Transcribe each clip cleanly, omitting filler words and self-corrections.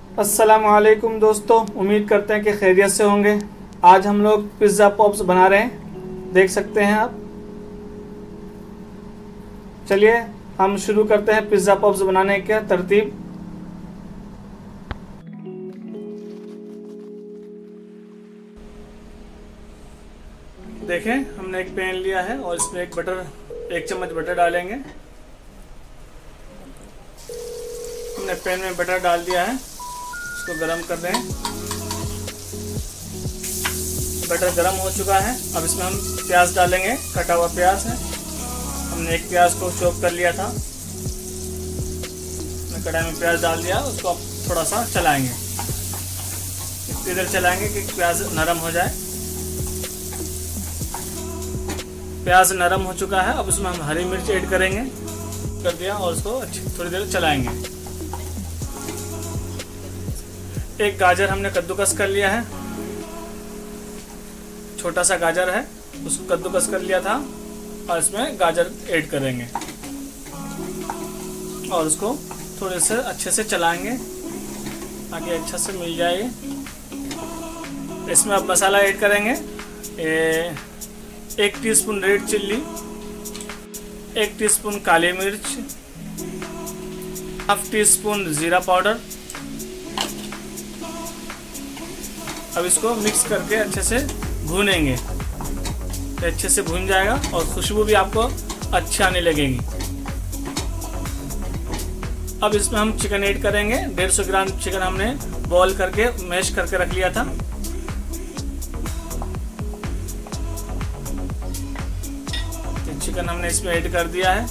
अस्सलामुअलैकुम दोस्तों, उम्मीद करते हैं कि खैरियत से होंगे। आज हम लोग पिज़्ज़ा पॉप्स बना रहे हैं, देख सकते हैं आप। चलिए हम शुरू करते हैं पिज़्ज़ा पॉप्स बनाने की तरतीब। देखें, हमने एक पैन लिया है और इसमें एक चम्मच बटर डालेंगे। हमने पैन में बटर डाल दिया है, इसको गरम कर दें। बटर गरम हो चुका है। अब इसमें हम प्याज डालेंगे, कटा हुआ प्याज है। हमने एक प्याज को चॉप कर लिया था, मैं कढ़ाई में प्याज डाल दिया। उसको अब थोड़ा सा चलाएंगे, इतनी देर चलाएंगे कि प्याज नरम हो जाए। प्याज नरम हो चुका है। अब उसमें हम हरी मिर्च ऐड करेंगे, कर दिया, और उसको अच्छी थोड़ी देर चलाएंगे। एक गाजर हमने कद्दूकस कर लिया है, छोटा सा गाजर है, उसको कद्दूकस कर लिया था, और इसमें गाजर ऐड करेंगे और उसको थोड़े से अच्छे से चलाएंगे ताकि अच्छा से मिल जाए। इसमें अब मसाला ऐड करेंगे। 1 टीस्पून रेड चिल्ली, 1 टीस्पून काली मिर्च, हाफ टीस्पून जीरा पाउडर। अब इसको मिक्स करके अच्छे से भूनेंगे, अच्छे से भून जाएगा और खुशबू भी आपको अच्छी आने लगेगी। अब इसमें हम चिकन ऐड करेंगे। 150 ग्राम चिकन हमने बॉईल करके मैश करके रख लिया था। चिकन हमने इसमें ऐड कर दिया है।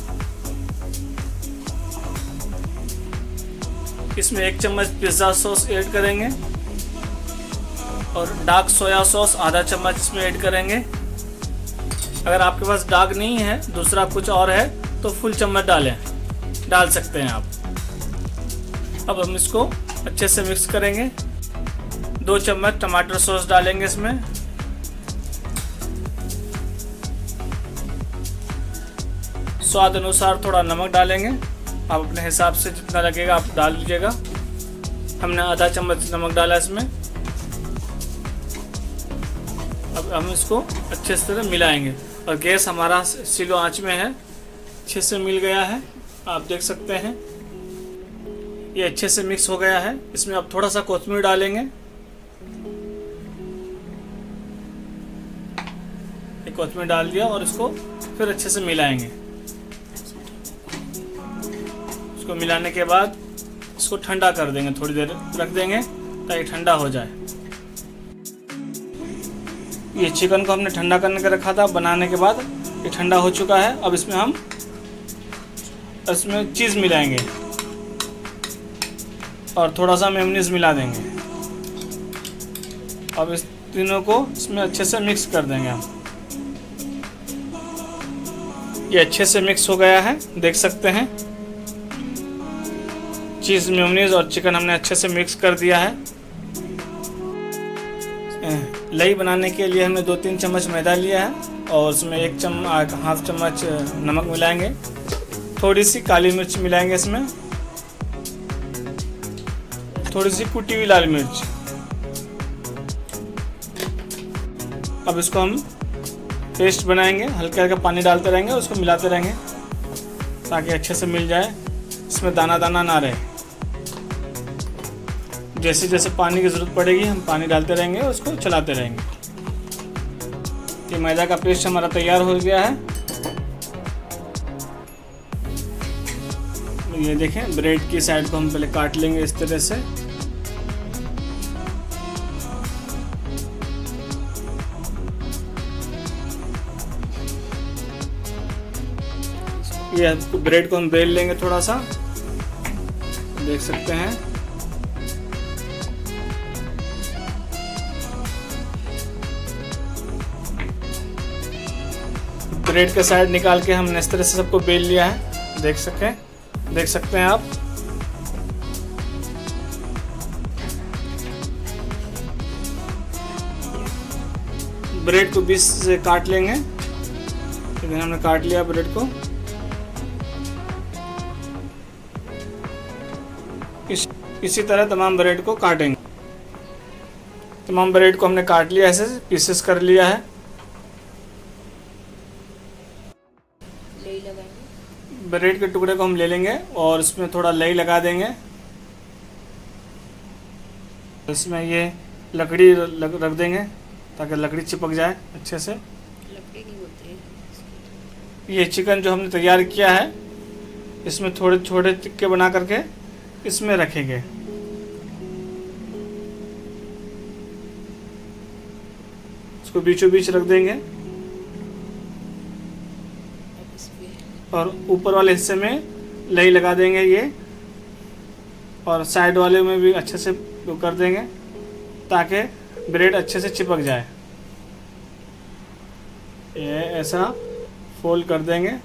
इसमें 1 चम्मच पिज़्ज़ा सॉस ऐड करेंगे और डार्क सोया सॉस आधा चम्मच इसमें ऐड करेंगे। अगर आपके पास डार्क नहीं है, दूसरा कुछ और है, तो फुल चम्मच डाल सकते हैं आप। अब हम इसको अच्छे से मिक्स करेंगे। 2 चम्मच टमाटर सॉस डालेंगे इसमें। स्वाद अनुसार थोड़ा नमक डालेंगे, आप अपने हिसाब से जितना लगेगा आप डाल लीजिएगा। हमने आधा चम्मच नमक डाला इसमें। अब हम इसको अच्छे से मिलाएंगे और गैस हमारा स्लो आंच में है, अच्छे से मिल गया है, आप देख सकते हैं। ये अच्छे से मिक्स हो गया है। इसमें अब थोड़ा सा कोथिमीर डालेंगे। ये कोथिमीर डाल दिया और इसको फिर अच्छे से मिलाएंगे। इसको मिलाने के बाद इसको ठंडा कर देंगे, थोड़ी देर रख देंगे ताकि ठंडा हो जाए। ये चिकन को हमने ठंडा करने का रखा था, बनाने के बाद ये ठंडा हो चुका है। अब इसमें हम चीज़ मिलाएंगे और थोड़ा सा मेयोनीज मिला देंगे। अब इस तीनों को इसमें अच्छे से मिक्स कर देंगे हम। ये अच्छे से मिक्स हो गया है, देख सकते हैं। चीज़, मेयोनीज और चिकन हमने अच्छे से मिक्स कर दिया है। लई बनाने के लिए हमने 2-3 चम्मच मैदा लिया है और उसमें हाफ चम्मच नमक मिलाएंगे। थोड़ी सी काली मिर्च मिलाएंगे इसमें, थोड़ी सी कुटी हुई लाल मिर्च। अब इसको हम पेस्ट बनाएंगे, हल्का हल्का पानी डालते रहेंगे, उसको मिलाते रहेंगे ताकि अच्छे से मिल जाए, इसमें दाना दाना ना रहे। जैसे जैसे पानी की ज़रूरत पड़ेगी हम पानी डालते रहेंगे, उसको चलाते रहेंगे। ये मैदा का पेस्ट हमारा तैयार हो गया है। ये देखें, ब्रेड की साइड को हम पहले काट लेंगे इस तरह से। ये ब्रेड को हम बेल लेंगे थोड़ा सा, देख सकते हैं। ब्रेड का साइड निकाल के हमने इस तरह से सबको बेल लिया है, देख सकते हैं आप। ब्रेड को 20 से काट लेंगे। इधर हमने काट लिया ब्रेड को। इसी तरह तमाम ब्रेड को काटेंगे। तमाम ब्रेड को हमने काट लिया, ऐसे पीसेस कर लिया है। ब्रेड के टुकड़े को हम ले लेंगे और इसमें थोड़ा लई लगा देंगे। इसमें ये लकड़ी रख देंगे ताकि लकड़ी चिपक जाए अच्छे से। लकड़ी नहीं होती है। ये चिकन जो हमने तैयार किया है इसमें थोड़े छोटे टिक्के बना करके इसमें रखेंगे। इसको बीचों बीच रख देंगे और ऊपर वाले हिस्से में लई लगा देंगे ये, और साइड वाले में भी अच्छे से वो कर देंगे ताकि ब्रेड अच्छे से चिपक जाए। ये ऐसा फोल्ड कर देंगे।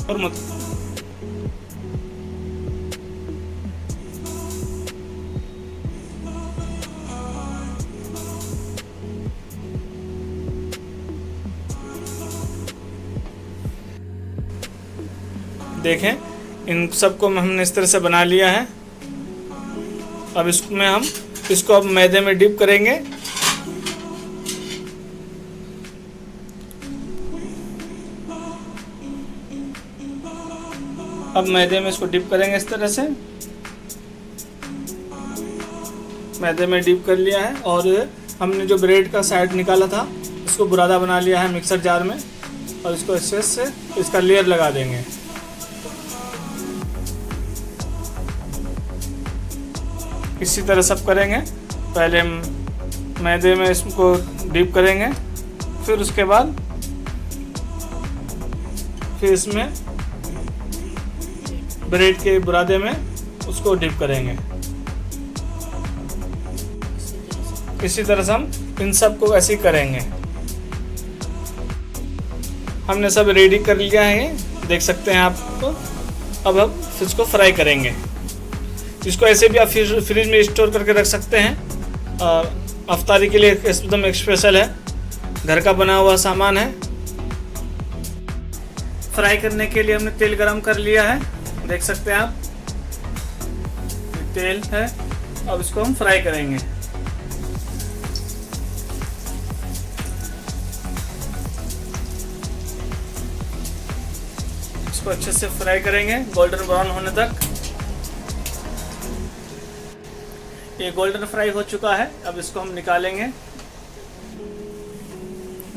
और मत देखें, इन सबको हमने इस तरह से बना लिया है। अब इसमें हम इसको अब मैदे में डिप करेंगे। अब मैदे में इसको डिप करेंगे इस तरह से। मैदे में डिप कर लिया है और हमने जो ब्रेड का साइड निकाला था इसको बुरादा बना लिया है मिक्सर जार में, और इसको अच्छे से इसका लेयर लगा देंगे। इसी तरह सब करेंगे। पहले मैदे में इसको डिप करेंगे, फिर उसके बाद फिर इसमें ब्रेड के बुरादे में उसको डिप करेंगे। इसी तरह से हम इन सब को ऐसे ही करेंगे। हमने सब रेडी कर लिया है, देख सकते हैं आप। अब हम इसको फ्राई करेंगे। इसको ऐसे भी आप फ्रिज में स्टोर करके रख सकते हैं। और अफ्तारी के लिए एकदम स्पेशल है, घर का बना हुआ सामान है। फ्राई करने के लिए हमने तेल गरम कर लिया है, देख सकते हैं आप। तेल है, अब इसको हम फ्राई करेंगे। इसको अच्छे से फ्राई करेंगे गोल्डन ब्राउन होने तक। ये गोल्डन फ्राई हो चुका है, अब इसको हम निकालेंगे।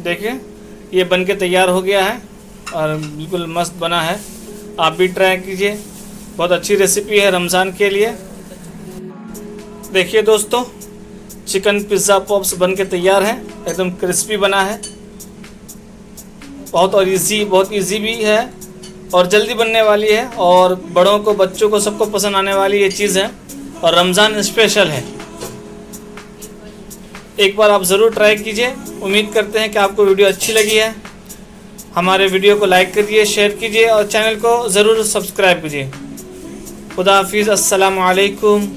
देखिए ये बनके तैयार हो गया है और बिल्कुल मस्त बना है। आप भी ट्राई कीजिए, बहुत अच्छी रेसिपी है रमज़ान के लिए। देखिए दोस्तों, चिकन पिज़्ज़ा पॉप्स बनके तैयार है, एकदम क्रिस्पी बना है। बहुत इजी भी है और जल्दी बनने वाली है, और बड़ों को, बच्चों को, सबको पसंद आने वाली ये चीज़ है और रमज़ान स्पेशल है। एक बार आप ज़रूर ट्राई कीजिए। उम्मीद करते हैं कि आपको वीडियो अच्छी लगी है। हमारे वीडियो को लाइक करिए, शेयर कीजिए और चैनल को ज़रूर सब्सक्राइब कीजिए। खुदा हाफिज़, अस्सलामु अलैकुम।